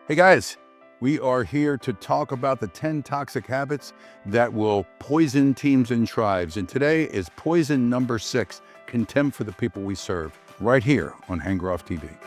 Hey guys, we are here to talk about the 10 toxic habits that will poison teams and tribes. And today is poison number 6, contempt for the people we serve, right here on HankGroffTV.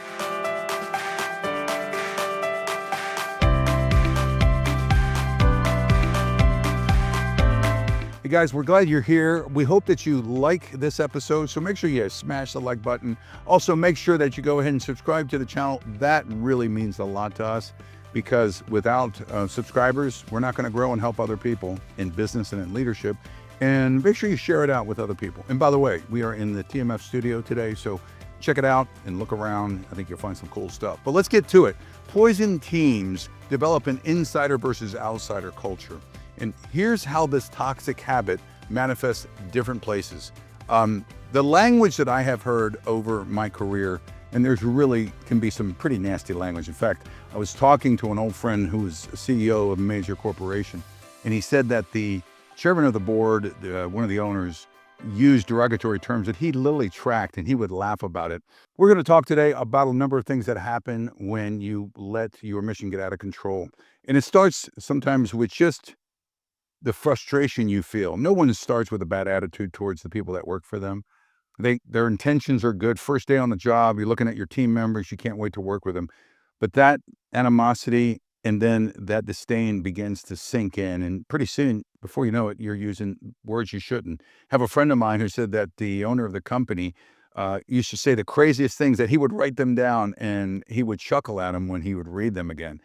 Hey guys, we're glad you're here. We hope that you like this episode, so make sure you smash the like button. Also, make sure that you go ahead and subscribe to the channel. That really means a lot to us because without subscribers, we're not going to grow and help other people in business and in leadership. And make sure you share it out with other people. And by the way, we are in the TMF studio today, so check it out and look around. I think you'll find some cool stuff. But let's get to it. Poison teams develop an insider versus outsider culture. And here's how this toxic habit manifests different places. The language that I have heard over my career, and there's really can be some pretty nasty language. In fact, I was talking to an old friend who was a CEO of a major corporation, and he said that the chairman of the board, one of the owners, used derogatory terms that he literally tracked, and he would laugh about it. We're going to talk today about a number of things that happen when you let your mission get out of control. And it starts sometimes with just the frustration you feel. No one starts with a bad attitude towards the people that work for them. Their intentions are good. First day on the job, you're looking at your team members, you can't wait to work with them. But that animosity and then that disdain begins to sink in. And pretty soon, before you know it, you're using words you shouldn't. Have a friend of mine who said that the owner of the company used to say the craziest things, that he would write them down and he would chuckle at them when he would read them again.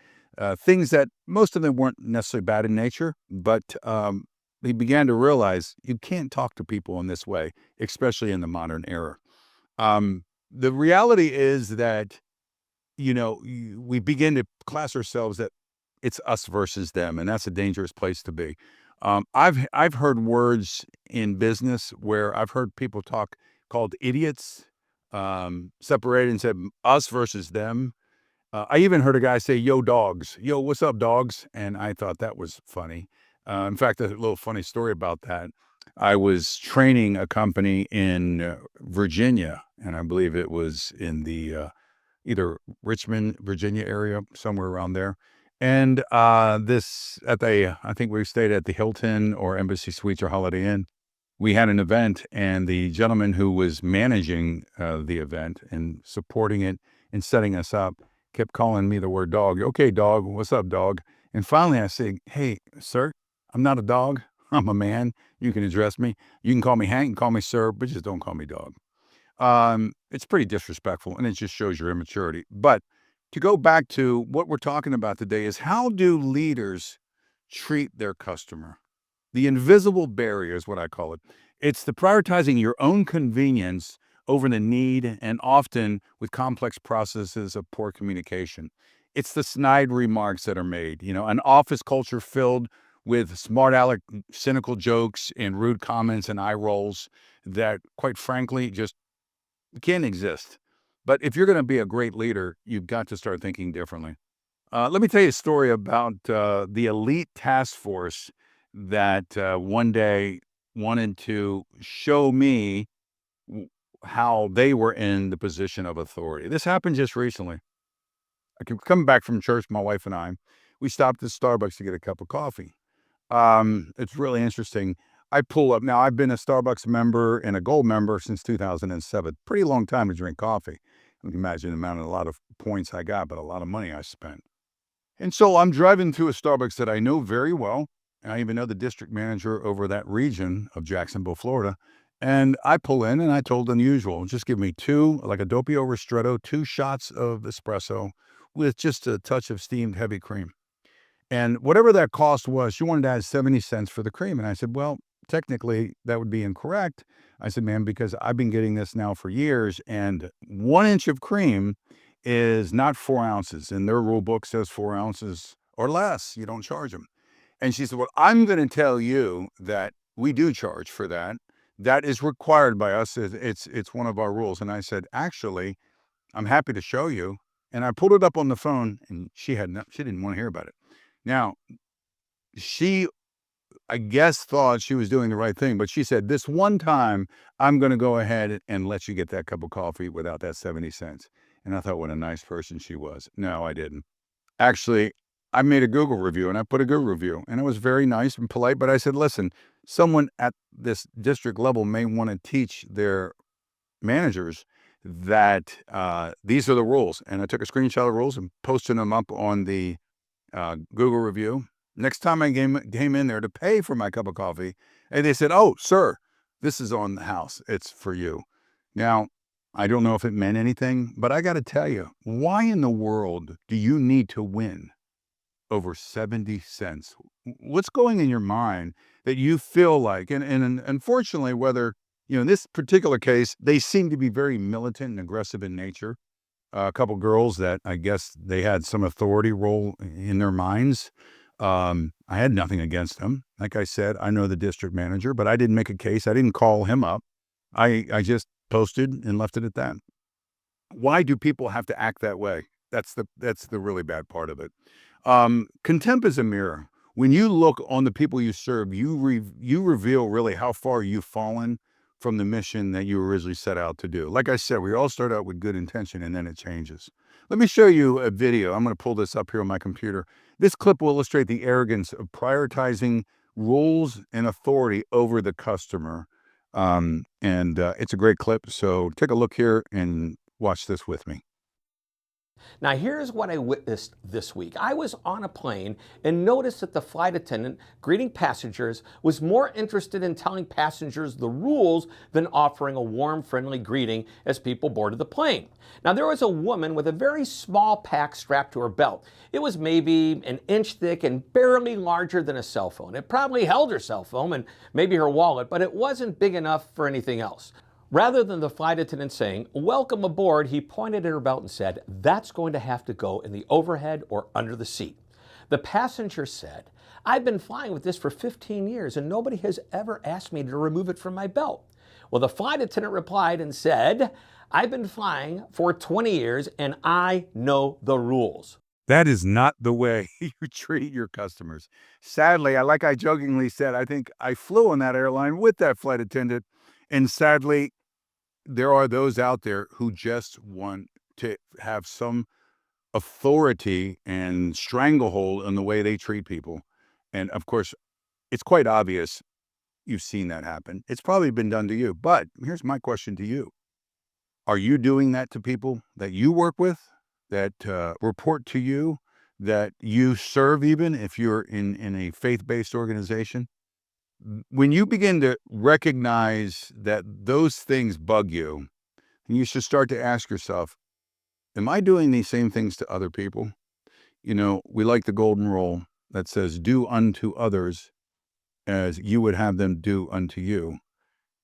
Things that most of them weren't necessarily bad in nature, but he began to realize you can't talk to people in this way, especially in the modern era. The reality is that, we begin to class ourselves that it's us versus them, and that's a dangerous place to be. I've heard words in business where I've heard people talk called idiots, separated and said us versus them. I even heard a guy say, "Yo, dogs. Yo, what's up, dogs?" And I thought that was funny. In fact, a little funny story about that. I was training a company in Virginia, and I believe it was in the either Richmond, Virginia area, somewhere around there. And I think we stayed at the Hilton or Embassy Suites or Holiday Inn. We had an event, and the gentleman who was managing the event and supporting it and setting us up kept calling me the word dog. "Okay, dog. What's up, dog?" And finally I say, "Hey, sir, I'm not a dog. I'm a man. You can address me. You can call me Hank and call me sir, but just don't call me dog." It's pretty disrespectful, and it just shows your immaturity. But to go back to what we're talking about today is, how do leaders treat their customer? The invisible barrier is what I call it. It's the prioritizing your own convenience over the need, and often with complex processes of poor communication. It's the snide remarks that are made, an office culture filled with smart aleck, cynical jokes and rude comments and eye rolls that, quite frankly, just can't exist. But if you're going to be a great leader, you've got to start thinking differently. Let me tell you a story about the elite task force that one day wanted to show me how they were in the position of authority. This happened just recently. I came coming back from church, my wife and I. We stopped at Starbucks to get a cup of coffee. It's really interesting. I pull up now. I've been a Starbucks member and a Gold member since 2007. Pretty long time to drink coffee. You can imagine the amount of a lot of points I got, but a lot of money I spent. And so I'm driving through a Starbucks that I know very well. I even know the district manager over that region of Jacksonville, Florida. And I pull in and I told unusual, just give me two, like a doppio ristretto, 2 shots of espresso with just a touch of steamed heavy cream. And whatever that cost was, she wanted to add 70 cents for the cream. And I said, well, technically that would be incorrect. I said, ma'am, because I've been getting this now for years, and 1 inch of cream is not 4 ounces. And their rule book says 4 ounces or less. You don't charge them. And she said, well, I'm going to tell you that we do charge for that. That is required by us. It's one of our rules. And I said, actually, I'm happy to show you. And I pulled it up on the phone, and she didn't want to hear about it. Now, she, I guess, thought she was doing the right thing, but she said, this one time, I'm going to go ahead and let you get that cup of coffee without that 70 cents. And I thought, what a nice person she was. No, I didn't. Actually, I made a Google review, and I put a Google review, and it was very nice and polite, but I said, "Listen, someone at this district level may wanna teach their managers that, these are the rules." And I took a screenshot of the rules and posted them up on the, Google review. Next time I came in there to pay for my cup of coffee, and they said, "Oh, sir, this is on the house. It's for you." Now, I don't know if it meant anything, but I gotta tell you, why in the world do you need to win over 70 cents? What's going in your mind that you feel like, and unfortunately, whether, in this particular case, they seem to be very militant and aggressive in nature. A couple girls that I guess they had some authority role in their minds. I had nothing against them. Like I said, I know the district manager, but I didn't make a case. I didn't call him up. I just posted and left it at that. Why do people have to act that way? That's the really bad part of it. Contempt is a mirror. When you look on the people you serve, you reveal really how far you've fallen from the mission that you originally set out to do. Like I said, we all start out with good intention and then it changes. Let me show you a video. I'm going to pull this up here on my computer. This clip will illustrate the arrogance of prioritizing rules and authority over the customer. And it's a great clip. So take a look here and watch this with me. Now, here's what I witnessed this week. I was on a plane and noticed that the flight attendant greeting passengers was more interested in telling passengers the rules than offering a warm, friendly greeting as people boarded the plane. Now, there was a woman with a very small pack strapped to her belt. It was maybe an inch thick and barely larger than a cell phone. It probably held her cell phone and maybe her wallet, but it wasn't big enough for anything else. Rather than the flight attendant saying, "Welcome aboard," he pointed at her belt and said, "That's going to have to go in the overhead or under the seat." The passenger said, "I've been flying with this for 15 years and nobody has ever asked me to remove it from my belt." Well, the flight attendant replied and said, "I've been flying for 20 years and I know the rules." That is not the way you treat your customers. Sadly, like I jokingly said, I think I flew on that airline with that flight attendant, and sadly, there are those out there who just want to have some authority and stranglehold on the way they treat people. And of course, it's quite obvious you've seen that happen. It's probably been done to you. But here's my question to you. Are you doing that to people that you work with, that report to you, that you serve, even if you're in a faith-based organization? When you begin to recognize that those things bug you, and you should start to ask yourself, am I doing these same things to other people? We like the golden rule that says, do unto others as you would have them do unto you.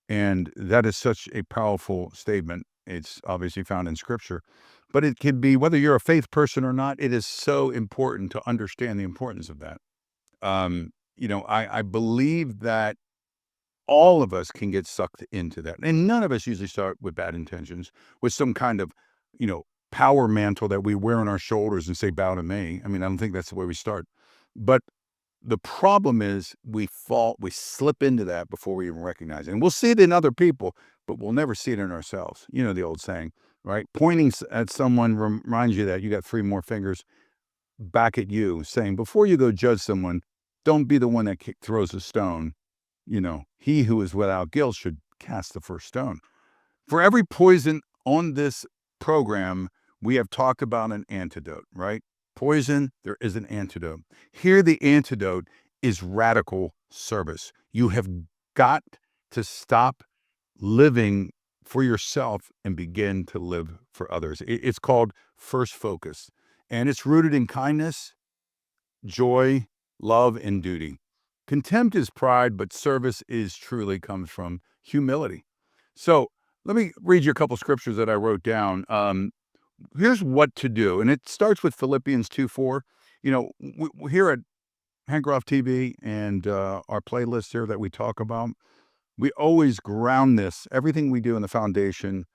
And that is such a powerful statement. It's obviously found in scripture, but it can be, whether you're a faith person or not, it is so important to understand the importance of that. I believe that all of us can get sucked into that. And none of us usually start with bad intentions, with some kind of, power mantle that we wear on our shoulders and say, bow to me. I mean, I don't think that's the way we start. But the problem is we slip into that before we even recognize it. And we'll see it in other people, but we'll never see it in ourselves. You know the old saying, right? Pointing at someone reminds you that you got three more fingers back at you, saying, before you go judge someone, don't be the one that throws a stone. He who is without guilt should cast the first stone. For every poison on this program, we have talked about an antidote, right? Poison, there is an antidote. Here, the antidote is radical service. You have got to stop living for yourself and begin to live for others. It's called first focus, and it's rooted in kindness, joy, love, and duty. Contempt is pride, but service truly comes from humility. So let me read you a couple scriptures that I wrote down. Here's what to do, and it starts with Philippians 2:4. Here at HankGroffTV and our playlist here that we talk about, we always ground everything we do in the foundation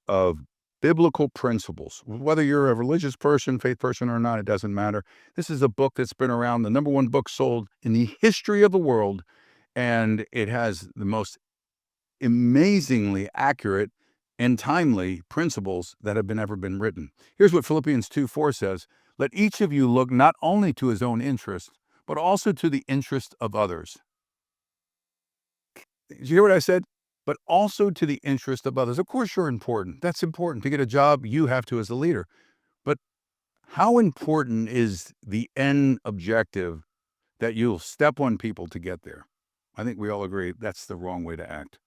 of biblical principles. Whether you're a religious person, faith person or not, it doesn't matter. This is a book that's been around, the number one book sold in the history of the world, and it has the most amazingly accurate and timely principles that have ever been written. Here's what Philippians 2:4 says: Let each of you look not only to his own interest, but also to the interest of others. Did you hear what I said? But also to the interest of others. Of course, you're important. That's important. To get a job, you have to as a leader. But how important is the end objective that you'll step on people to get there? I think we all agree that's the wrong way to act.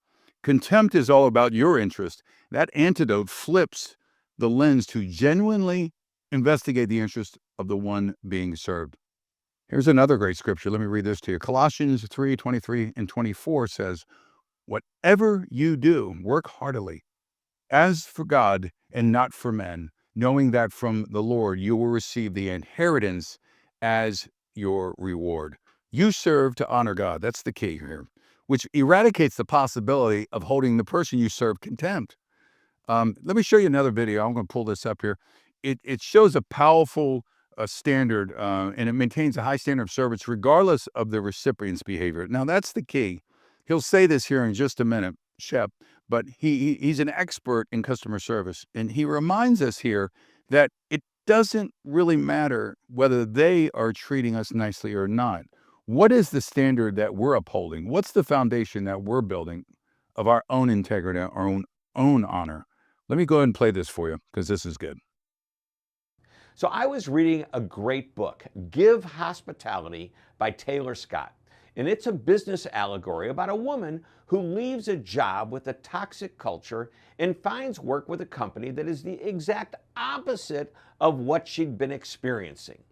Contempt is all about your interest. That antidote flips the lens to genuinely investigate the interest of the one being served. Here's another great scripture. Let me read this to you. Colossians 3:23 and 24 says, "Whatever you do, work heartily, as for God and not for men, knowing that from the Lord you will receive the inheritance as your reward." You serve to honor God. That's the key here, which eradicates the possibility of holding the person you serve contempt. Let me show you another video. I'm going to pull this up here. It shows a powerful standard, and it maintains a high standard of service regardless of the recipient's behavior. Now, that's the key. He'll say this here in just a minute, Shep, but he's an expert in customer service, and he reminds us here that it doesn't really matter whether they are treating us nicely or not. What is the standard that we're upholding? What's the foundation that we're building of our own integrity, our own honor? Let me go ahead and play this for you because this is good. So I was reading a great book, Give Hospitality by Taylor Scott. And it's a business allegory about a woman who leaves a job with a toxic culture and finds work with a company that is the exact opposite of what she'd been experiencing.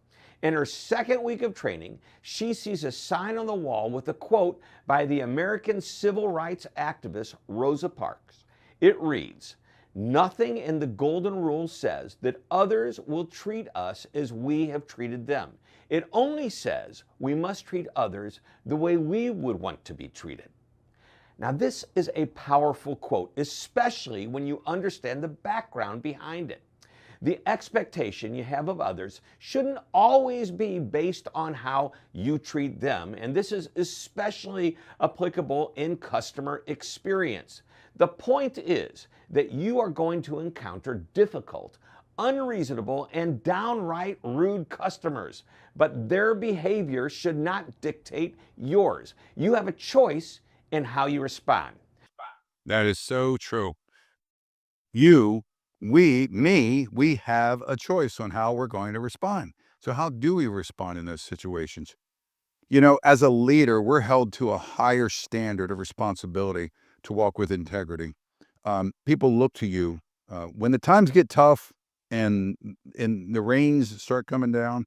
In her second week of training, she sees a sign on the wall with a quote by the American civil rights activist Rosa Parks. It reads, "Nothing in the Golden Rule says that others will treat us as we have treated them. It only says we must treat others the way we would want to be treated." Now, this is a powerful quote, especially when you understand the background behind it. The expectation you have of others shouldn't always be based on how you treat them, and this is especially applicable in customer experience. The point is that you are going to encounter difficult, unreasonable, and downright rude customers, but their behavior should not dictate yours. You have a choice in how you respond. That is so true. You, we have a choice on how we're going to respond. So how do we respond in those situations? You know, as a leader, we're held to a higher standard of responsibility to walk with integrity. People look to you when the times get tough and the rains start coming down,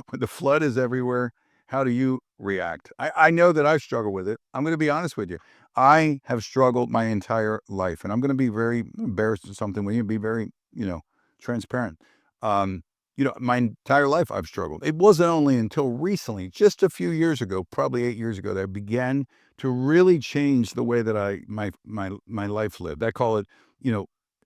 when the flood is everywhere. How do you react? I know that I struggle with it. I'm going to be honest with you. I have struggled my entire life, and I'm going to be very embarrassed of something when you be very, transparent. My entire life I've struggled. It wasn't only until recently, just a few years ago, probably 8 years ago, that I began to really change the way that my life lived. I call it,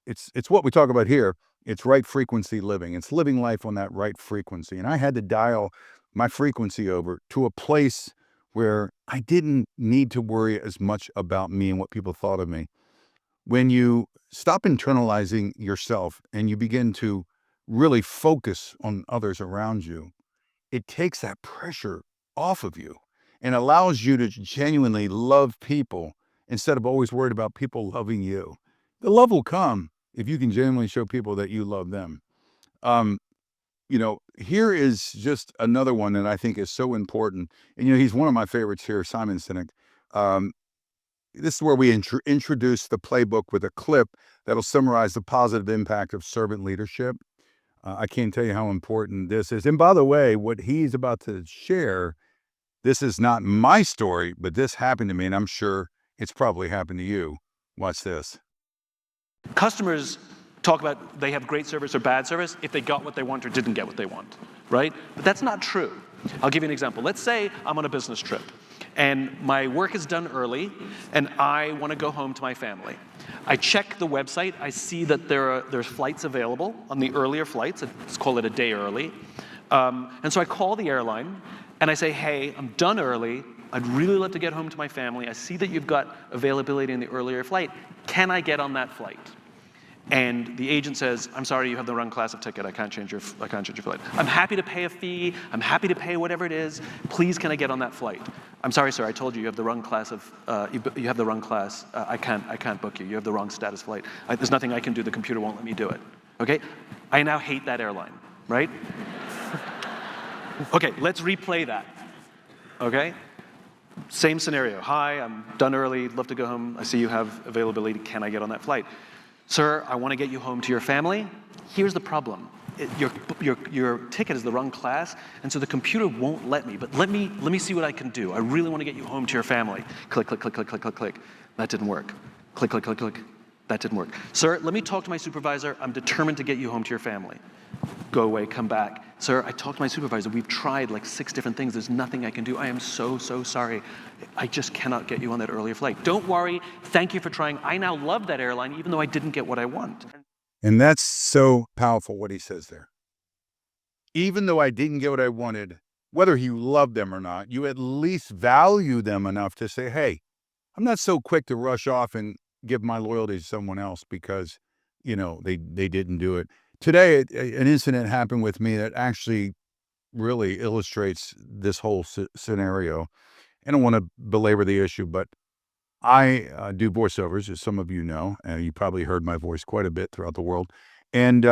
it's what we talk about here. It's right frequency living. It's living life on that right frequency. And I had to dial my frequency over to a place where I didn't need to worry as much about me and what people thought of me. When you stop internalizing yourself and you begin to really focus on others around you, it takes that pressure off of you and allows you to genuinely love people instead of always worried about people loving you. The love will come if you can genuinely show people that you love them. Here is just another one that I think is so important. And, he's one of my favorites here, Simon Sinek. This is where we introduce the playbook with a clip that'll summarize the positive impact of servant leadership. I can't tell you how important this is. And by the way, what he's about to share, this is not my story, but this happened to me, and I'm sure it's probably happened to you. Watch this. Customers talk about they have great service or bad service if they got what they want or didn't get what they want, right? But that's not true. I'll give you an example. Let's say I'm on a business trip and my work is done early and I want to go home to my family. I check the website. I see that there's flights available on the earlier flights. Let's call it a day early. And so I call the airline and I say, hey, I'm done early. I'd really love to get home to my family. I see that you've got availability in the earlier flight. Can I get on that flight? and the agent says, I'm sorry, you have the wrong class of ticket. I can't change your flight. I'm happy to pay a fee. I'm happy to pay whatever it is. Please, can I get on that flight? I'm sorry, sir. I told you you have the wrong class of. You have the wrong class. I can't book you. You have the wrong status flight. There's nothing I can do. The computer won't let me do it. Okay? I now hate that airline, right? Okay, let's replay that. Okay? Same scenario. Hi, I'm done early. Love to go home. I see you have availability. Can I get on that flight? Sir, I want to get you home to your family. Here's the problem. Your ticket is the wrong class, and so the computer won't let me. But let me see what I can do. I really want to get you home to your family. Click, click, click, click, click, click, click. That didn't work. Click, click, click, click. That didn't work. Sir, let me talk to my supervisor. I'm determined to get you home to your family. Go away, come back. Sir, I talked to my supervisor. We've tried like 6 different things. There's nothing I can do. I am so sorry. I just cannot get you on that earlier flight. Don't worry. Thank you for trying. I now love that airline, even though I didn't get what I want. And that's so powerful what he says there. Even though I didn't get what I wanted, whether you love them or not, you at least value them enough to say, hey, I'm not so quick to rush off and give my loyalty to someone else because, they didn't do it. Today, an incident happened with me that actually really illustrates this whole scenario. I don't want to belabor the issue, but I do voiceovers, as some of you know, and you probably heard my voice quite a bit throughout the world. And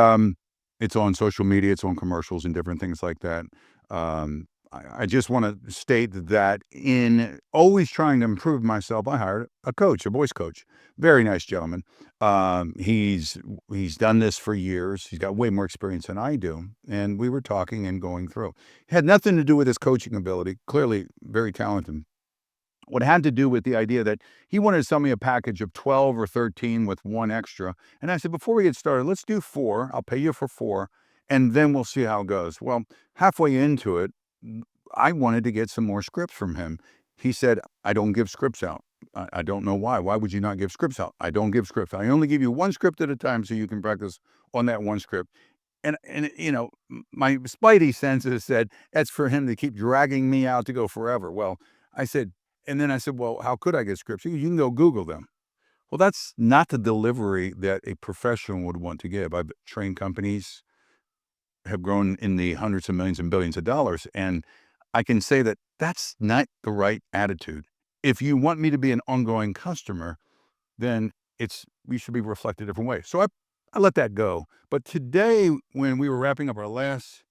it's on social media, it's on commercials and different things like that. I just want to state that in always trying to improve myself, I hired a coach, a voice coach. Very nice gentleman. He's done this for years. He's got way more experience than I do. And we were talking and going through. It had nothing to do with his coaching ability. Clearly very talented. What had to do with the idea that he wanted to sell me a package of 12 or 13 with 1 extra. And I said, before we get started, let's do 4. I'll pay you for 4. And then we'll see how it goes. Well, halfway into it, I wanted to get some more scripts from him. He said, I don't give scripts out. I don't know why. Why would you not give scripts out? I don't give scripts. I only give you 1 script at a time so you can practice on that 1 script. And my spidey senses said, that's for him to keep dragging me out to go forever. Well, I said, well, how could I get scripts? You can go Google them. Well, that's not the delivery that a professional would want to give. I've trained companies, have grown in the hundreds of millions and billions of dollars. And I can say that that's not the right attitude. If you want me to be an ongoing customer, then we should be reflected a different way. So I let that go. But today, when we were wrapping up our last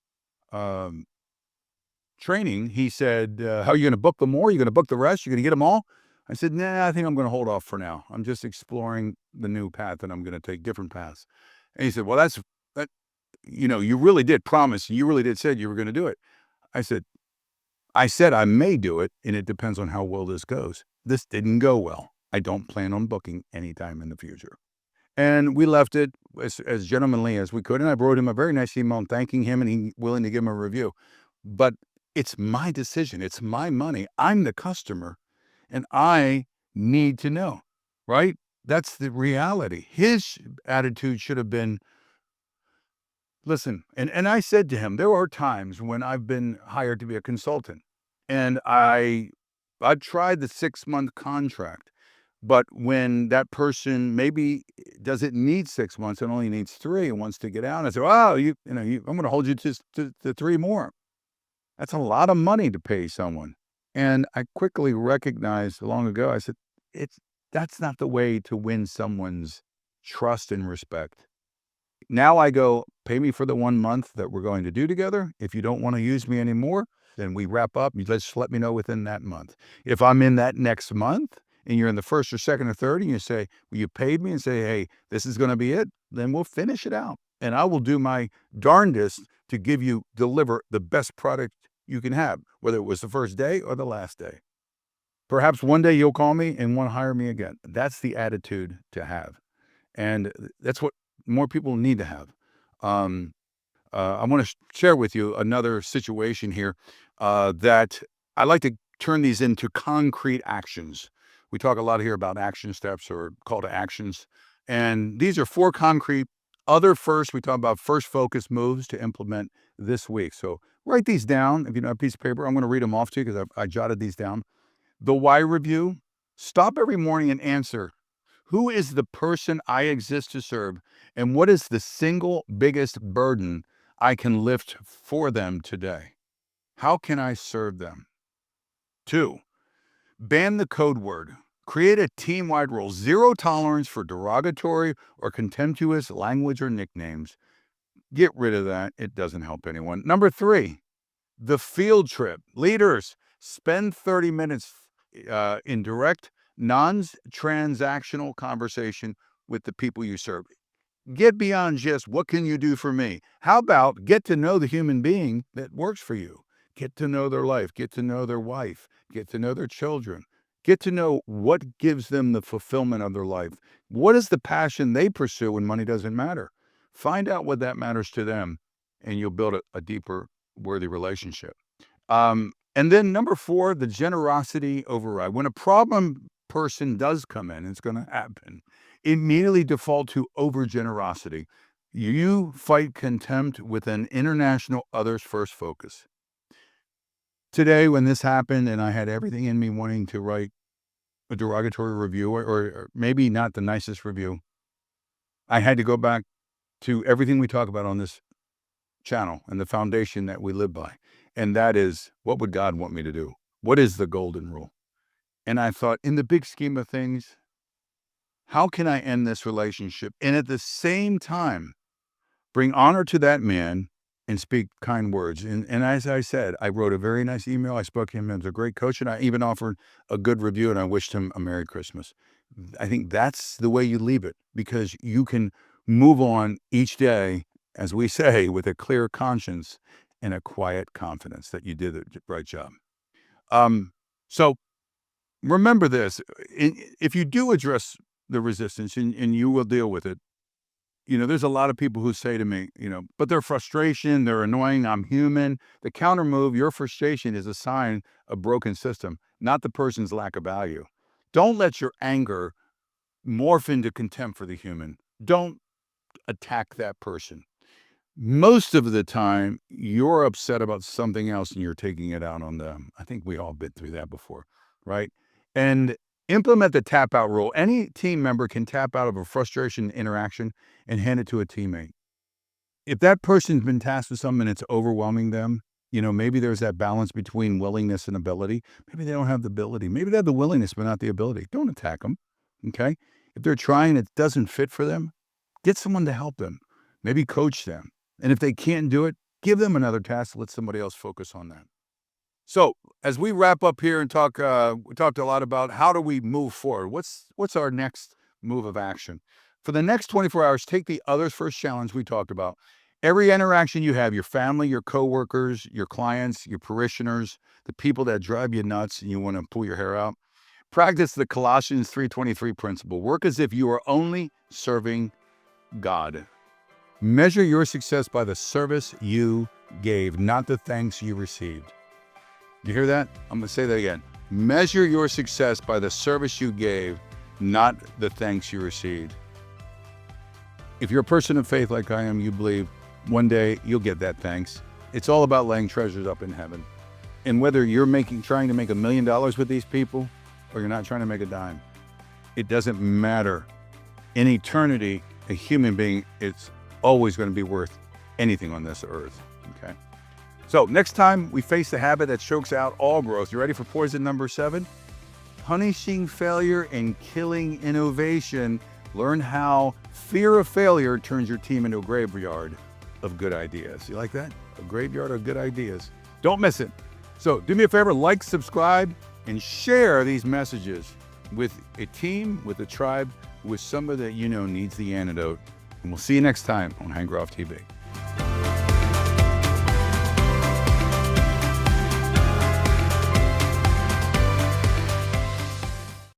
training, he said, how are you going to book them more? Are you going to book the rest? You're going to get them all? I said, nah, I think I'm going to hold off for now. I'm just exploring the new path and I'm going to take different paths. And he said, well, you really did promise. You really did said you were going to do it. I said I may do it, and it depends on how well this goes. This didn't go well. I don't plan on booking anytime in the future. And we left it as gentlemanly as we could. And I wrote him a very nice email thanking him and he willing to give him a review. But it's my decision. It's my money. I'm the customer and I need to know, right? That's the reality. His attitude should have been, listen, and I said to him, there are times when I've been hired to be a consultant and I've tried the 6-month contract, but when that person maybe doesn't need 6 months and only needs 3 and wants to get out, I say, oh, I'm going to hold you to 3 more. That's a lot of money to pay someone. And I quickly recognized long ago, I said, that's not the way to win someone's trust and respect. Now I go, pay me for the 1 month that we're going to do together. If you don't want to use me anymore, then we wrap up. Just let me know within that month. If I'm in that next month and you're in the first or second or third and you say, well, you paid me and say, hey, this is going to be it, then we'll finish it out. And I will do my darndest to deliver the best product you can have, whether it was the first day or the last day. Perhaps one day you'll call me and want to hire me again. That's the attitude to have. And that's what more people need to have. I want to share with you another situation here that I like to turn these into concrete actions. We talk a lot here about action steps or call to actions. And these are 4 concrete we talk about first focus moves to implement this week. So write these down. If you don't have a piece of paper, I'm going to read them off to you because I jotted these down. The why review. Stop every morning and answer, Who is the person I exist to serve? And what is the single biggest burden I can lift for them today? How can I serve them? 2, ban the code word. Create a team-wide rule. Zero tolerance for derogatory or contemptuous language or nicknames. Get rid of that. It doesn't help anyone. Number 3, the field trip. Leaders, spend 30 minutes in direct, non-transactional conversation with the people you serve. Get beyond just what can you do for me? How about get to know the human being that works for you? Get to know their life, get to know their wife, get to know their children, get to know what gives them the fulfillment of their life. What is the passion they pursue when money doesn't matter? Find out what that matters to them, and you'll build a deeper, worthy relationship. And then number 4, the generosity override. When a problem person does come in, it's going to happen, immediately default to over-generosity. You fight contempt with an international others first focus. Today, when this happened and I had everything in me wanting to write a derogatory review or maybe not the nicest review, I had to go back to everything we talk about on this channel and the foundation that we live by. And that is, what would God want me to do? What is the golden rule? And I thought, in the big scheme of things, how can I end this relationship and at the same time bring honor to that man and speak kind words? And as I said, I wrote a very nice email. I spoke to him as a great coach, and I even offered a good review, and I wished him a Merry Christmas. I think that's the way you leave it, because you can move on each day, as we say, with a clear conscience and a quiet confidence that you did the right job. So remember this, if you do address the resistance and you will deal with it, there's a lot of people who say to me, but their frustration, they're annoying, I'm human. The counter move, your frustration is a sign of broken system, not the person's lack of value. Don't let your anger morph into contempt for the human. Don't attack that person. Most of the time, you're upset about something else and you're taking it out on them. I think we all been through that before, right? And implement the tap out rule. Any team member can tap out of a frustration interaction and hand it to a teammate. If that person's been tasked with something and it's overwhelming them, maybe there's that balance between willingness and ability. Maybe they don't have the ability. Maybe they have the willingness, but not the ability. Don't attack them, okay? If they're trying, it doesn't fit for them, get someone to help them. Maybe coach them. And if they can't do it, give them another task. Let somebody else focus on that. So as we wrap up here and talk, we talked a lot about how do we move forward? What's our next move of action? For the next 24 hours, take the others first challenge we talked about. Every interaction you have, your family, your coworkers, your clients, your parishioners, the people that drive you nuts and you want to pull your hair out, practice the Colossians 3:23 principle. Work as if you are only serving God. Measure your success by the service you gave, not the thanks you received. You hear that? I'm going to say that again. Measure your success by the service you gave, not the thanks you received. If you're a person of faith like I am, you believe one day you'll get that thanks. It's all about laying treasures up in heaven. And whether you're trying to make $1 million with these people or you're not trying to make a dime, it doesn't matter. In eternity, a human being is always going to be worth anything on this earth, okay? So next time we face the habit that chokes out all growth, you ready for poison number 7? Punishing failure and killing innovation. Learn how fear of failure turns your team into a graveyard of good ideas. You like that? A graveyard of good ideas. Don't miss it. So do me a favor, like, subscribe, and share these messages with a team, with a tribe, with somebody that needs the antidote. And we'll see you next time on HankGroffTV.